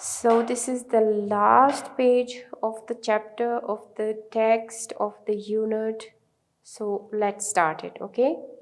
So this is the last page of the chapter of the text of the unit. So let's start it, okay?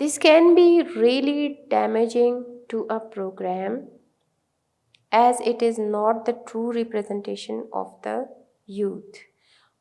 This can be really damaging to a program as it is not the true representation of the youth.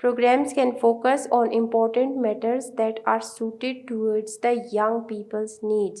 Programs can focus on important matters that are suited towards the young people's needs.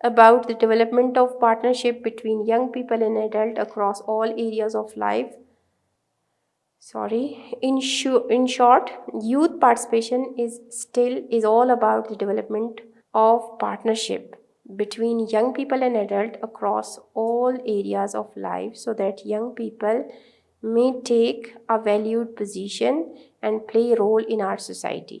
about the development of partnership between young people and adult across all areas of life. In short, youth participation is all about the development of partnership between young people and adult across all areas of life so that young people may take a valued position and play a role in our society.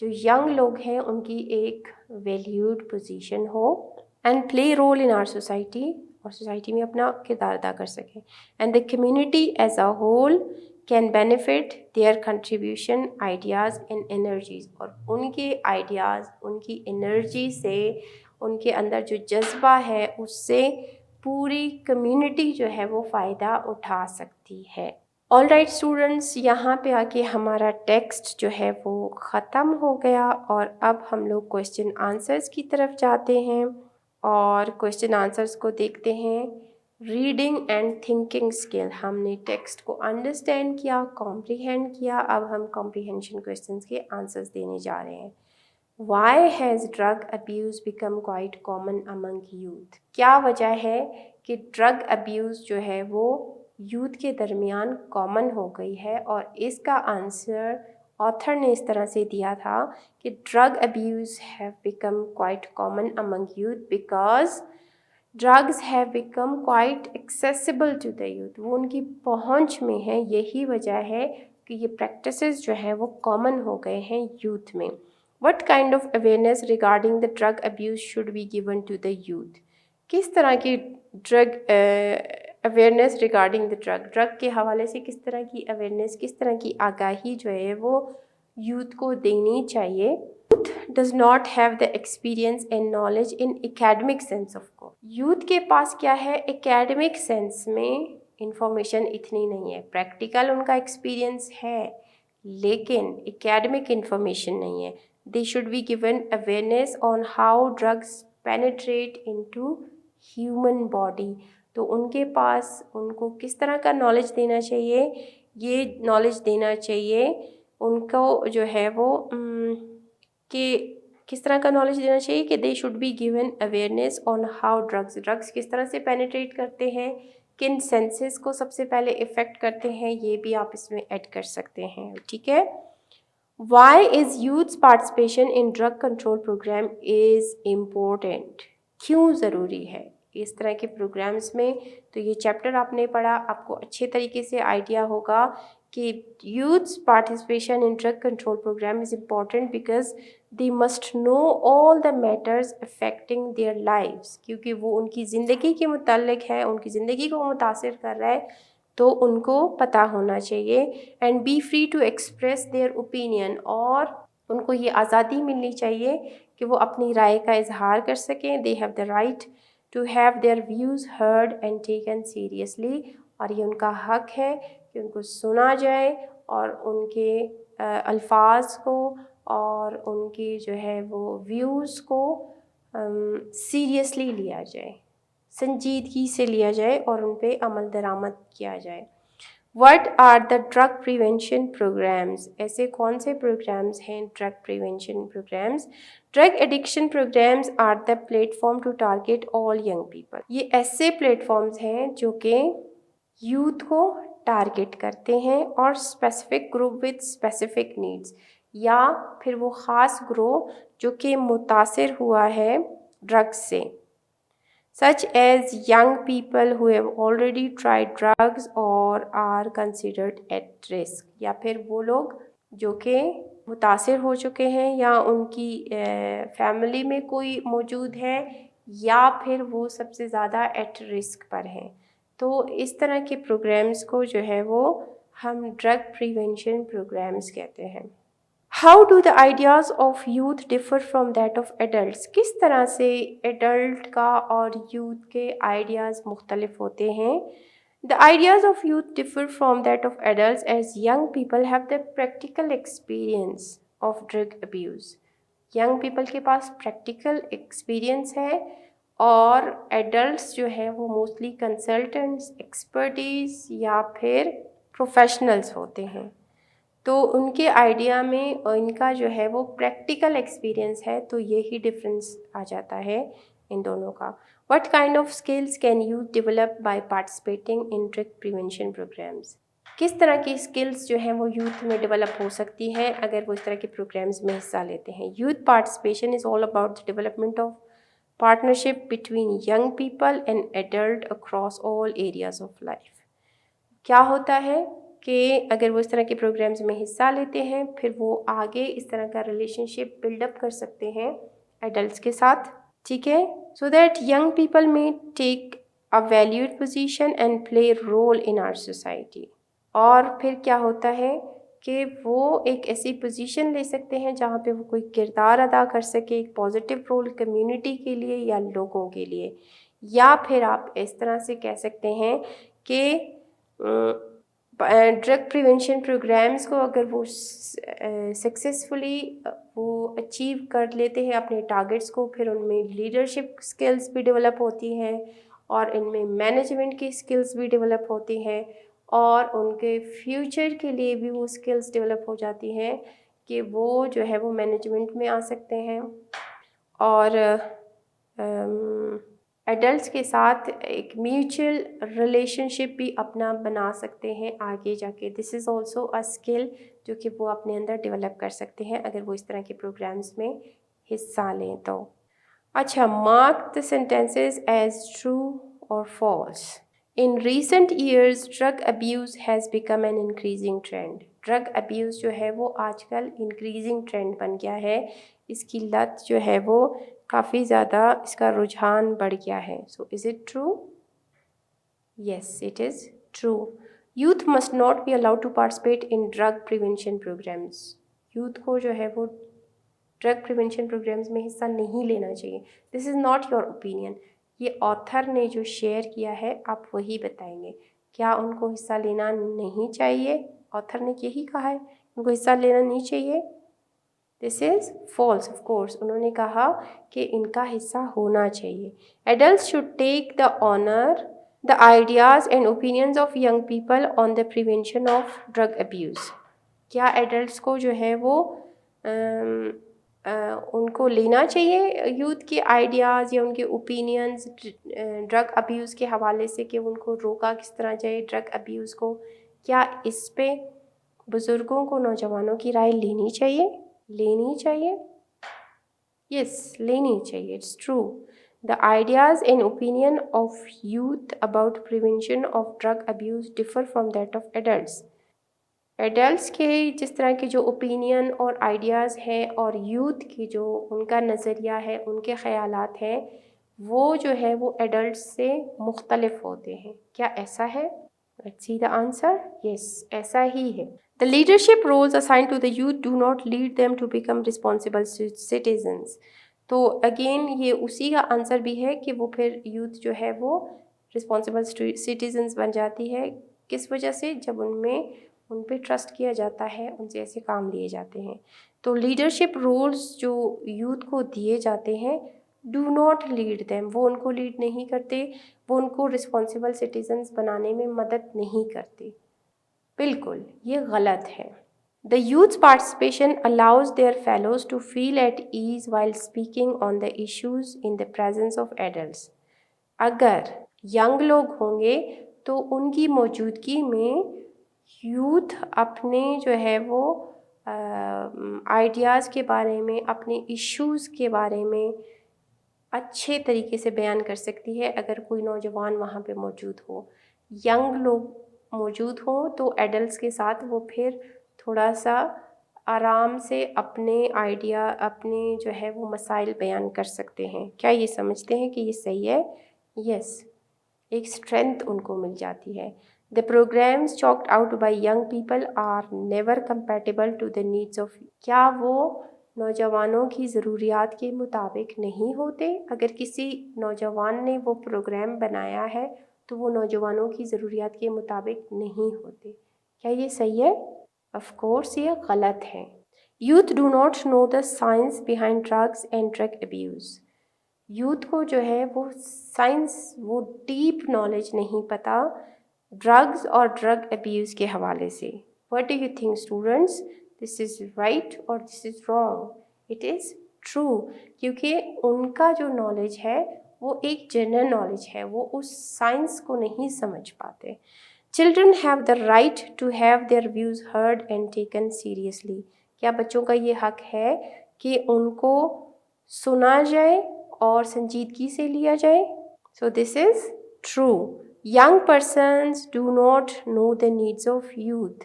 جو young لوگ ہیں ان کی ایک valued position ہو and play role in our society, اور society میں اپنا کردار ادا کر سکیں. And the community as a whole can benefit their contribution ideas and energies, اور ان کے آئیڈیاز، ان کی انرجی سے، ان کے اندر جو جذبہ ہے اس سے پوری کمیونٹی جو ہے وہ فائدہ اٹھا سکتی ہے. آل رائٹ اسٹوڈنٹس، یہاں پہ آ کے ہمارا ٹیکسٹ جو ہے وہ ختم ہو گیا، اور اب ہم لوگ کویشچن آنسرس کی طرف جاتے ہیں اور کویشچن آنسرس کو دیکھتے ہیں. ریڈنگ اینڈ تھنکنگ اسکل، ہم نے ٹیکسٹ کو انڈرسٹینڈ کیا، کمپریہینڈ کیا، اب ہم کمپریہینشن کویشچنس کے آنسرس دینے جا رہے ہیں. Why has drug abuse become quite common among youth, کیا وجہ ہے کہ ڈرگ ابیوز جو ہے وہ یوتھ کے درمیان کامن ہو گئی ہے؟ اور اس کا آنسر آتھر نے اس طرح سے دیا تھا کہ drug abuse have become quite common among youth because drugs have become quite accessible to the youth, وہ ان کی پہنچ میں ہے. یہی وجہ ہے کہ یہ پریکٹسز جو ہیں وہ کامن ہو گئے ہیں یوتھ میں. What kind of awareness regarding the drug abuse should be given to the youth, کس طرح کی drug awareness regarding the drug کے حوالے سے کس طرح کی اویئرنیس، کس طرح کی آگاہی جو ہے وہ یوتھ کو دینی چاہیے. Youth does not have the experience and knowledge in academic sense of کو، یوتھ کے پاس کیا ہے، اکیڈمک سینس میں انفارمیشن اتنی نہیں ہے. پریکٹیکل ان کا ایکسپیرئنس ہے لیکن اکیڈمک انفارمیشن نہیں ہے. They should be given awareness on how drugs penetrate into human body. تو ان کے پاس ان کو کس طرح کا نالج دینا چاہیے، یہ نالج دینا چاہیے ان کو جو ہے وہ کہ کس طرح کا نالج دینا چاہیے کہ they should be given awareness on how drugs کس طرح سے پینیٹریٹ کرتے ہیں، کن سینسز کو سب سے پہلے افیکٹ کرتے ہیں، یہ بھی آپ اس میں ایڈ کر سکتے ہیں. ٹھیک ہے. Why is youths participation in drug control program is important, کیوں ضروری ہے اس طرح کے پروگرامز میں؟ تو یہ چیپٹر آپ نے پڑھا، آپ کو اچھے طریقے سے آئیڈیا ہوگا کہ youths participation in drug control program is important because they must know all the matters affecting their lifes, کیونکہ وہ ان کی زندگی کے متعلق ہے، ان کی زندگی کو متاثر کر رہا ہے، تو ان کو پتہ ہونا چاہیے. And be free to express their opinion, اور ان کو یہ آزادی ملنی چاہیے کہ وہ اپنی رائے کا اظہار کر سکیں. They have the right to have their views heard and taken seriously, اور یہ ان کا حق ہے کہ ان کو سنا جائے اور ان کے الفاظ کو اور ان کی جو ہے وہ ویوز کو سیریسلی لیا جائے، سنجیدگی سے لیا جائے اور ان پہ عمل درآمد کیا جائے. What are the drug prevention programs, ایسے کون سے پروگرامز ہیں drug prevention programs? Drug addiction programs are the platform to target all young people, یہ ایسے پلیٹ فارمز ہیں جو کہ یوتھ کو ٹارگیٹ کرتے ہیں اور specific group with specific needs, یا پھر وہ خاص گروہ جو کہ متاثر ہوا ہے ڈرگس سے، such as young people who have already tried drugs or are considered at risk، یا پھر وہ لوگ جو کہ متاثر ہو چکے ہیں یا ان کی فیملی میں کوئی موجود ہے یا پھر وہ سب سے زیادہ ایٹ رسک پر ہیں. تو اس طرح کے پروگرامز کو جو ہے وہ ہم ڈرگ پریونشن پروگرامز کہتے ہیں. How do the ideas of youth differ from that of adults, کس طرح سے ایڈلٹ کا اور یوتھ کے آئیڈیاز مختلف ہوتے ہیں؟ The ideas of youth differ from that of adults as young people have the practical experience of drug abuse. Young people کے پاس پریکٹیکل ایکسپیرئنس ہے، اور ایڈلٹس جو ہیں وہ موسٹلی کنسلٹنٹس، ایکسپرٹیز یا پھر پروفیشنلز ہوتے ہیں. تو ان کے آئیڈیا میں ان کا جو ہے وہ پریکٹیکل ایکسپیرئنس ہے، تو یہی ڈفرینس آ جاتا ہے ان دونوں کا. What kind of skills can youth develop by participating in drug prevention programs, کس طرح کی اسکلس جو ہیں وہ یوتھ میں ڈیولپ ہو سکتی ہیں اگر وہ اس طرح کے پروگرامز میں حصہ لیتے ہیں؟ Youth participation is all about the development of partnership between young people and adult across all areas of life. کیا ہوتا ہے کہ اگر وہ اس طرح کے پروگرامز میں حصہ لیتے ہیں پھر وہ آگے اس طرح کا ریلیشن شپ بلڈ اپ کر سکتے ہیں ایڈلٹس کے ساتھ. ٹھیک ہے. So that young people may take a valued position and play role in our society. اور پھر کیا ہوتا ہے کہ وہ ایک ایسی پوزیشن لے سکتے ہیں جہاں پہ وہ کوئی کردار ادا کر سکے، ایک پازیٹیو رول کمیونٹی کے لیے یا لوگوں کے لیے. یا پھر آپ اس طرح سے کہہ سکتے ہیں کہ ڈرگ پریونشن پروگرامز کو اگر وہ سکسیزفلی وہ اچیو کر لیتے ہیں اپنے ٹارگیٹس کو، پھر ان میں لیڈرشپ اسکلز بھی ڈیولپ ہوتی ہیں اور ان میں مینجمنٹ کی اسکلز بھی ڈیولپ ہوتی ہیں اور ان کے فیوچر کے لیے بھی وہ اسکلز ڈیولپ ہو جاتی ہیں کہ وہ جو ہے وہ مینجمنٹ میں آ سکتے ہیں اور ایڈلٹس کے ساتھ ایک میوچل ریلیشن شپ بھی اپنا بنا سکتے ہیں آگے جا کے. دس از آلسو اے اسکل جو کہ وہ اپنے اندر ڈیولپ کر سکتے ہیں اگر وہ اس طرح کے پروگرامز میں حصہ لیں تو. اچھا، مارک دا سینٹینسز ایز ٹرو اور false. In recent years, drug abuse has become an increasing trend. Drug abuse جو ہے وہ آج کل انکریزنگ ٹرینڈ بن گیا ہے. اس کی لت جو ہے وہ کافی زیادہ اس کا رجحان بڑھ گیا ہے. So is it true? Yes, it is true. Youth must not be allowed to participate in drug prevention programs. Youth کو جو ہے وہ ڈرگ پریونشن پروگرامز میں حصہ نہیں لینا چاہیے. دس از ناٹ یور اوپینین. یہ آتھر نے جو شیئر کیا ہے آپ وہی بتائیں گے. کیا ان کو حصہ لینا نہیں چاہیے؟ آتھر نے یہی کہا ہے ان کو حصہ لینا نہیں چاہیے. دس از فالس آف کورس. انہوں نے کہا کہ ان کا حصہ ہونا چاہیے. Adults should take the owner the ideas and opinions of young people on the prevention of drug abuse. کیا ایڈلٹس کو جو ہے وہ ان کو لینا چاہیے یوتھ کے آئیڈیاز یا ان کے اوپینینز ڈرگ ابیوز کے حوالے سے کہ ان کو روکا کس طرح جائے ڈرگ ابیوز کو؟ کیا اس پہ بزرگوں کو، نوجوانوں کی رائے لینی چاہیے؟ لینی چاہیے. یس، لینی چاہیے. It's true. The ideas and opinion of youth about prevention of drug abuse differ from that of adults. Adults کے جس طرح کے جو opinion اور ideas ہیں اور youth کی جو ان کا نظریہ ہے، ان کے خیالات ہیں، وہ جو ہے وہ adults سے مختلف ہوتے ہیں. کیا ایسا ہے؟ Let's see the answer. Yes, ایسا ہی ہے. The leadership roles assigned to the youth do not lead them to become responsible citizens. تو اگین یہ اسی کا آنسر بھی ہے کہ وہ پھر یوتھ جو ہے وہ رسپانسبل سٹیزنز بن جاتی ہے. کس وجہ سے؟ جب ان پہ ٹرسٹ کیا جاتا ہے، ان سے ایسے کام لیے جاتے ہیں. تو لیڈرشپ رولز جو یوتھ کو دیے جاتے ہیں ڈو ناٹ لیڈ دیم، وہ ان کو لیڈ نہیں کرتے، وہ ان کو رسپانسبل سٹیزنز بنانے میں مدد نہیں کرتے. بالکل یہ غلط ہے. The youth's participation allows their fellows to feel at ease while speaking on the issues in the presence of adults. اگر ینگ لوگ ہوں گے تو ان کی موجودگی میں یوتھ اپنے جو ہے وہ آئیڈیاز کے بارے میں، اپنے ایشوز کے بارے میں اچھے طریقے سے بیان کر سکتی ہے. اگر کوئی نوجوان وہاں پہ موجود ہو، ینگ لوگ موجود ہوں تو ایڈلٹس کے ساتھ وہ پھر تھوڑا سا آرام سے اپنے آئیڈیا، اپنے جو ہے وہ مسائل بیان کر سکتے ہیں. کیا یہ سمجھتے ہیں کہ یہ صحیح ہے؟ یس، ایک اسٹرینتھ ان کو مل جاتی ہے. The programs chalked out by young people are never compatible to the needs of. کیا وہ نوجوانوں کی ضروریات کے مطابق نہیں ہوتے؟ اگر کسی نوجوان نے وہ پروگرام بنایا ہے تو وہ نوجوانوں کی ضروریات کے مطابق نہیں ہوتے. کیا یہ صحیح ہے؟ آف کورس یہ غلط ہے. Youth do not know the science behind drugs and drug abuse. Youth کو جو ہے وہ سائنس، وہ ڈیپ نالج نہیں پتہ ڈرگز اور ڈرگ ابیوز کے حوالے سے. What do you think students? This is right or this is wrong? It is true, کیونکہ ان کا جو نالج ہے وہ ایک جنرل نالج ہے، وہ اس سائنس کو نہیں سمجھ پاتے. Children have the right to have their views heard and taken seriously. کیا بچوں کا یہ حق ہے کہ ان کو سنا جائے اور سنجیدگی سے لیا جائے؟ So this is true. young persons do not know the needs of youth.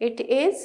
It is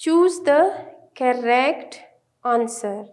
Choose the correct answer.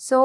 So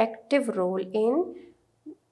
active role in.